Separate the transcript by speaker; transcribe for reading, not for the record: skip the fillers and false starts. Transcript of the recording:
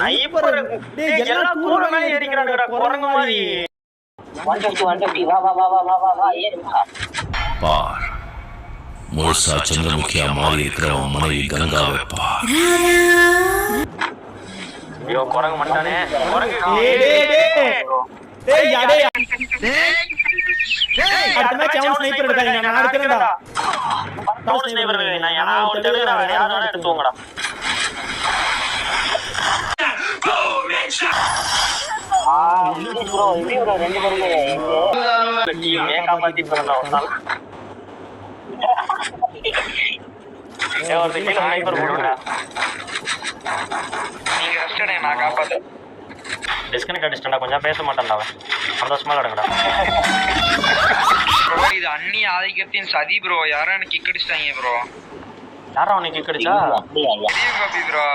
Speaker 1: ஐப்பர் டேய் எல்லாம் கூற மேல ஏறிக்கறாங்கடா குரங்கு மாதிரி
Speaker 2: 150 வா ஏறுமா
Speaker 3: பார் முழுசா சந்திரமுகியா மாறி இருக்கிறவன் மனைவி கங்காவை பார்.
Speaker 1: ஐயோ குரங்கு மண்டானே குரங்கு
Speaker 4: டேய் யாடே அடுத்த மேட்ச் அவன் ஸ்னைப்பர் எடுக்காதீங்க நான் எடுக்கறேன்டா
Speaker 1: டவுன் ஸ்னைப்பர் நான் ஒரு தெலுங்குடா நேரா எடுத்துங்கடா
Speaker 2: ப்ரோ ரெண்டு பேருக்கு
Speaker 1: டீமே காப்பாத்தி போறடா ஒருநாள் ஒரு கிலோ ஸ்னைப்பர் போடுடா
Speaker 5: நீங்க ரெஸ்டடே நான் காப்பாத்து
Speaker 1: டிஸ்கனெக்ட் அடிச்சிட்டா கொஞ்சம் பேச மாட்டான்டா அவன் சந்தோஷமா நடங்கடா
Speaker 5: ப்ரோ இது அண்ணி ஆதிக்கத்தின் சதி ப்ரோ யாரோ எனக்கு கிக் அடிச்சிட்டாங்க ப்ரோ
Speaker 1: யாரா உனக்கு கிக் அடிச்சா
Speaker 2: அப்படியா
Speaker 5: ப்ரோ